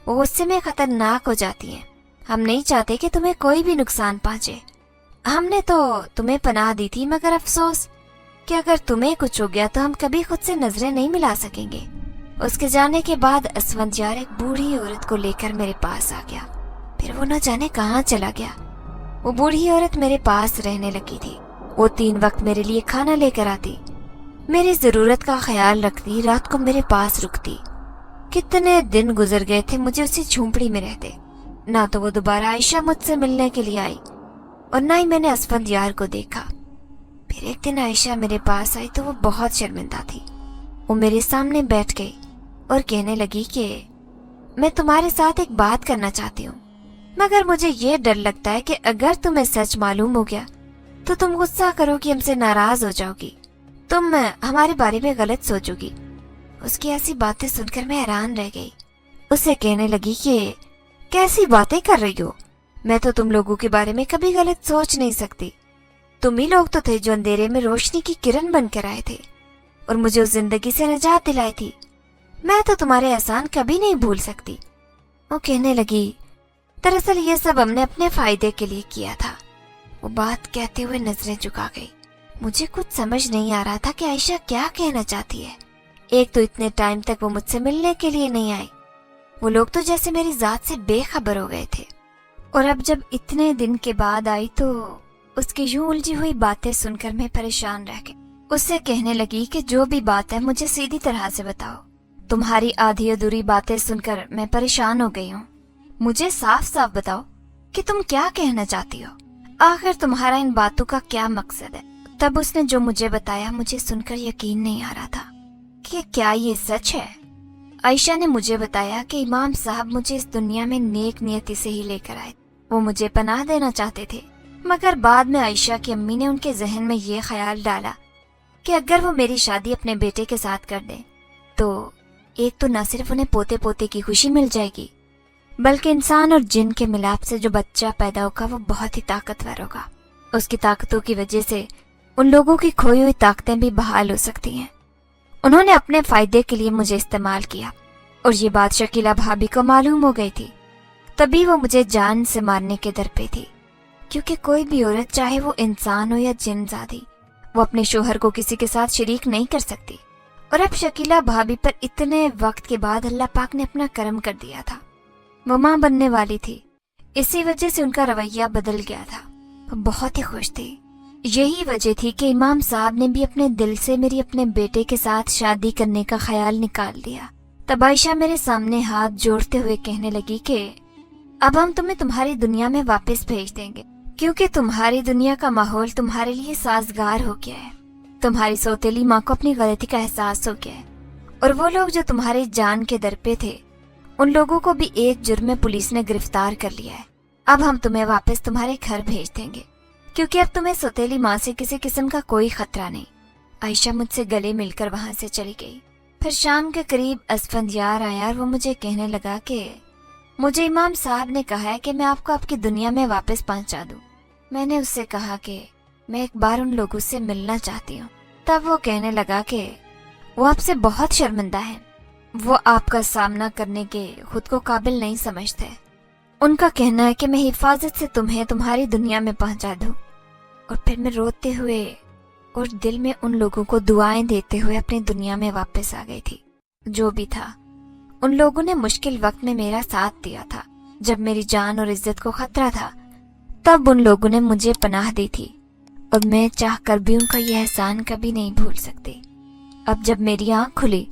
वो गुस्से में खतरनाक हो जाती हैं। हम नहीं चाहते कि तुम्हें कोई भी नुकसान पहुंचे। हमने तो तुम्हें पनाह दी थी, मगर अफसोस कि अगर तुम्हें कुछ हो गया तो हम कभी खुद से नजरें नहीं मिला सकेंगे। उसके जाने के बाद असफंदियार एक बूढ़ी औरत को लेकर मेरे पास आ गया। फिर वो न जाने कहाँ चला गया। वो बूढ़ी औरत मेरे पास रहने लगी थी। वो 3 वक्त मेरे लिए खाना लेकर आती, मेरी जरूरत का ख्याल रखती, रात को मेरे पास रुकती। कितने दिन गुजर गए थे मुझे उसी झोंपड़ी में रहते। ना तो वो दोबारा आयशा मुझसे मिलने के लिए आई और ना ही मैंने असफंदियार को देखा। फिर एक दिन आयशा मेरे पास आई तो वो बहुत शर्मिंदा थी। वो मेरे सामने बैठ गई और कहने लगी कि मैं तुम्हारे साथ एक बात करना चाहती हूँ, मगर मुझे ये डर लगता है कि अगर तुम्हें सच मालूम हो गया तो तुम गुस्सा करोगी, हमसे नाराज हो जाओगी, तुम हमारे बारे में गलत सोचोगी। उसकी ऐसी बातें सुनकर मैं हैरान रह गई। उससे कहने लगी कि कैसी बातें कर रही हो, मैं तो तुम लोगों के बारे में कभी गलत सोच नहीं सकती। तुम ही लोग तो थे जो अंधेरे में रोशनी की किरण बनकर आए थे और मुझे उस जिंदगी से निजात दिलाई थी। मैं तो तुम्हारे एहसान कभी नहीं भूल सकती। वो कहने लगी, दरअसल ये सब हमने अपने फायदे के लिए किया था। वो बात कहते हुए नजरें झुका गई। मुझे कुछ समझ नहीं आ रहा था कि आयशा क्या कहना चाहती है। एक तो इतने टाइम तक वो मुझसे मिलने के लिए नहीं आई। वो लोग तो जैसे मेरी जात से बेखबर हो गए थे, और अब जब इतने दिन के बाद आई तो उसकी यूं उलझी हुई बातें सुनकर मैं परेशान रह गई। उससे कहने लगी कि जो भी बात है मुझे सीधी तरह से बताओ। तुम्हारी आधी अधूरी बातें सुनकर मैं परेशान हो गई हूँ। मुझे साफ साफ बताओ कि तुम क्या कहना चाहती हो। आखिर तुम्हारा इन बातों का क्या मकसद है? तब उसने जो मुझे बताया मुझे सुनकर यकीन नहीं आ रहा था कि क्या ये सच है। आयशा ने मुझे बताया कि इमाम साहब मुझे इस दुनिया में नेक नियति से ही लेकर आए। वो मुझे पनाह देना चाहते थे, मगर बाद में आयशा की अम्मी ने उनके जहन में ये ख्याल डाला कि अगर वो मेरी शादी अपने बेटे के साथ कर दें तो एक तो न सिर्फ उन्हें पोते पोते की खुशी मिल जाएगी, बल्कि इंसान और जिन के मिलाप से जो बच्चा पैदा होगा वो बहुत ही ताकतवर होगा। उसकी ताकतों की वजह से उन लोगों की खोई हुई ताकतें भी बहाल हो सकती हैं। उन्होंने अपने फायदे के लिए मुझे इस्तेमाल किया और ये बात शकीला भाभी को मालूम हो गई थी। तभी वो मुझे जान से मारने के दर पे थी, क्योंकि कोई भी औरत चाहे वो इंसान हो या जिनजादी, वो अपने शोहर को किसी के साथ शरीक नहीं कर सकती। और अब शकीला भाभी पर इतने वक्त के बाद अल्लाह पाक ने अपना करम कर दिया था। वो माँ बनने वाली थी, इसी वजह से उनका रवैया बदल गया था। वो बहुत ही खुश थी यही वजह थी कि इमाम साहब ने भी अपने दिल से मेरी अपने बेटे के साथ शादी करने का ख्याल निकाल लिया। तब आयशा मेरे सामने हाथ जोड़ते हुए कहने लगी कि अब हम तुम्हें तुम्हारी दुनिया में वापस भेज देंगे, क्योंकि तुम्हारी दुनिया का माहौल तुम्हारे लिए साजगार हो गया है। तुम्हारी सौतेली माँ को अपनी गलती का एहसास हो गया है, और वो लोग जो तुम्हारी जान के दर पे थे, उन लोगों को भी एक जुर्म में पुलिस ने गिरफ्तार कर लिया है। अब हम तुम्हें वापस तुम्हारे घर भेज देंगे, क्योंकि अब तुम्हें सौतेली माँ से किसी किस्म का कोई खतरा नहीं। आयशा मुझसे गले मिलकर वहां से चली गई। फिर शाम के करीब असफंदियार आया और वो मुझे कहने लगा कि मुझे इमाम साहब ने कहा है कि मैं आपको आपकी दुनिया में वापस पहुंचा दूं। मैंने उससे कहा कि मैं एक बार उन लोगों से मिलना चाहती हूँ। तब वो कहने लगा कि वो आपसे बहुत शर्मिंदा है, वो आपका सामना करने के खुद को काबिल नहीं समझते। उनका कहना है कि मैं हिफाजत से तुम्हें तुम्हारी दुनिया में पहुंचा दूं। और फिर मैं रोते हुए और दिल में उन लोगों को दुआएं देते हुए अपनी दुनिया में वापस आ गई थी। जो भी था, उन लोगों ने मुश्किल वक्त में मेरा साथ दिया था। जब मेरी जान और इज्जत को खतरा था, तब उन लोगों ने मुझे पनाह दी थी, और मैं चाहकर भी उनका यह एहसान कभी नहीं भूल सकती। अब जब मेरी आंख खुली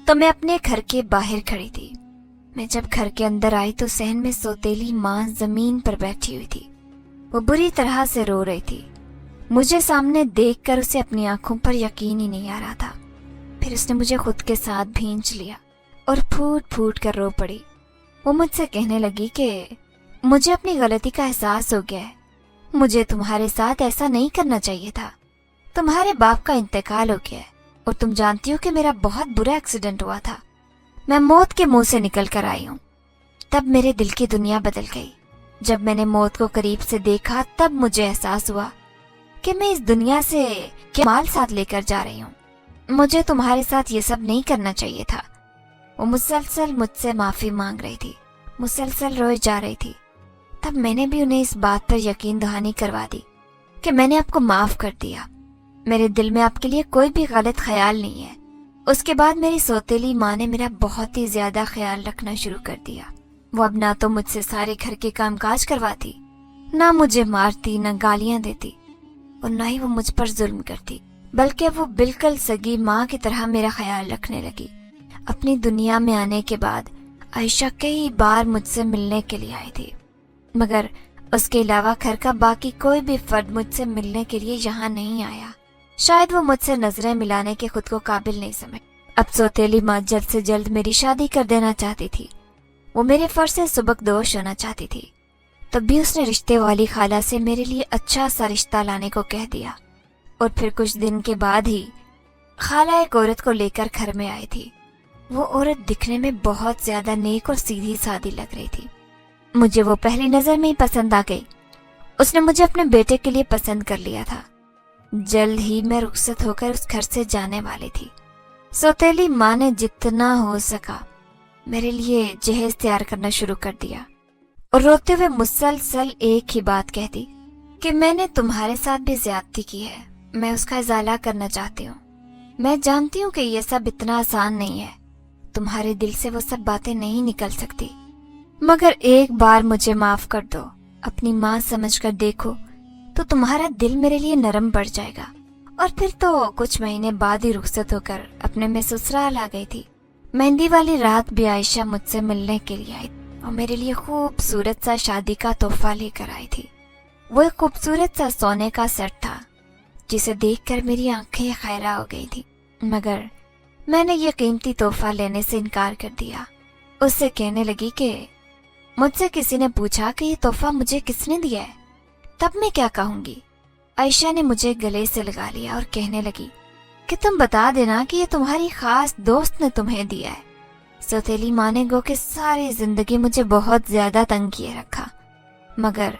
तो मैं अपने घर के बाहर खड़ी थी। मैं जब घर के अंदर आई तो सहन में सौतेली माँ जमीन पर बैठी हुई थी। वो बुरी तरह से रो रही थी। मुझे सामने देखकर उसे अपनी आंखों पर यकीन ही नहीं आ रहा था। फिर उसने मुझे खुद के साथ भींच लिया और फूट फूट कर रो पड़ी। वो मुझसे कहने लगी कि मुझे अपनी गलती का एहसास हो गया है, मुझे तुम्हारे साथ ऐसा नहीं करना चाहिए था। तुम्हारे बाप का इंतकाल हो गया है, और तुम जानती हो कि मेरा बहुत बुरा एक्सीडेंट हुआ था। मैं मौत के मुंह से निकल कर आई हूँ। तब मेरे दिल की दुनिया बदल गई। जब मैंने मौत को करीब से देखा, तब मुझे एहसास हुआ कि मैं इस दुनिया से क्या माल साथ लेकर जा रही हूँ। मुझे तुम्हारे साथ ये सब नहीं करना चाहिए था। वो मुसलसल मुझसे माफी मांग रही थी, मुसलसल रोए जा रही थी। तब मैंने भी उन्हें इस बात पर यकीन दहानी करवा दी कि मैंने आपको माफ कर दिया। मेरे दिल में आपके लिए कोई भी गलत ख्याल नहीं है। उसके बाद मेरी सौतेली माँ ने मेरा बहुत ही ज्यादा ख्याल रखना शुरू कर दिया। वो अब ना तो मुझसे सारे घर के कामकाज करवाती, ना मुझे मारती, ना गालियां देती, और ना ही वो मुझ पर जुल्म करती, बल्कि वो बिल्कुल सगी माँ की तरह मेरा ख्याल रखने लगी। अपनी दुनिया में आने के बाद आयशा कई बार मुझसे मिलने के लिए आई थी, मगर उसके अलावा घर का बाकी कोई भी फर्द मुझसे मिलने के लिए यहाँ नहीं आया। शायद वो मुझसे नजरें मिलाने के खुद को काबिल नहीं समझ। अब सौतेली माँ जल्द से जल्द मेरी शादी कर देना चाहती थी। वो मेरे फर्ज से सुबकदोश होना चाहती थी। तब भी उसने रिश्ते वाली खाला से मेरे लिए अच्छा सा रिश्ता लाने को कह दिया, और फिर कुछ दिन के बाद ही खाला एक औरत को लेकर घर में आई थी। वो औरत दिखने में बहुत ज्यादा नेक और सीधी सादी लग रही थी। मुझे वो पहली नजर में ही पसंद आ गई। उसने मुझे अपने बेटे के लिए पसंद कर लिया था। जल्द ही मैं रुखसत होकर उस घर से जाने वाली थी। सौतेली माँ ने जितना हो सका मेरे लिए जहेज तैयार करना शुरू कर दिया, और रोते हुए मुसलसल एक ही बात कहती कि मैंने तुम्हारे साथ भी ज्यादती की है, मैं उसका इजाला करना चाहती हूँ। मैं जानती हूँ कि ये सब इतना आसान नहीं है, तुम्हारे दिल से वो सब बातें नहीं निकल सकती, मगर एक बार मुझे माफ कर दो। अपनी माँ समझकर देखो तो तुम्हारा दिल मेरे लिए नरम पड़ जाएगा। और फिर तो कुछ महीने बाद ही रुखसत होकर अपने में ससुराल आ गई थी। मेहंदी वाली रात भी आयशा मुझसे मिलने के लिए आई और मेरे लिए खूबसूरत सा शादी का तोहफा लेकर आई थी। वो एक खूबसूरत सा सोने का सेट था जिसे देखकर मेरी आंखें खैरा हो गई थी, मगर मैंने ये कीमती तोहफा लेने से इनकार कर दिया। उससे कहने लगी कि मुझसे किसी ने पूछा कि ये तोहफा मुझे किसने दिया है, तब मैं क्या कहूंगी। आयशा ने मुझे गले से लगा लिया और कहने लगी कि तुम बता देना कि ये तुम्हारी खास दोस्त ने तुम्हें दिया है। सौतेली माँ ने गो कि सारी जिंदगी मुझे बहुत ज्यादा तंग किए रखा, मगर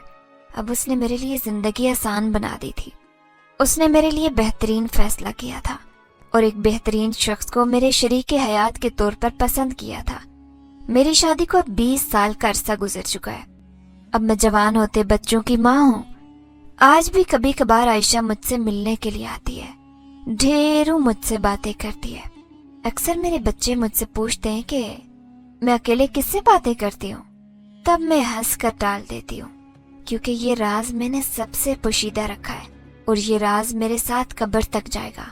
अब उसने मेरे लिए जिंदगी आसान बना दी थी। उसने मेरे लिए बेहतरीन फैसला किया था और एक बेहतरीन शख्स को मेरे शरीके हयात के तौर पर पसंद किया था। मेरी शादी को 20 साल का अरसा गुजर चुका है। अब मैं जवान होते बच्चों की माँ हूँ। आज भी कभी कभार आयशा मुझसे मिलने के लिए आती है, ढेरों मुझसे बातें करती है। अक्सर मेरे बच्चे मुझसे पूछते हैं कि मैं अकेले किससे बातें करती हूँ, तब मैं हंस कर टाल देती हूँ, क्योंकि ये राज मैंने सबसे पोशीदा रखा है। اور یہ راز میرے ساتھ قبر تک جائے گا.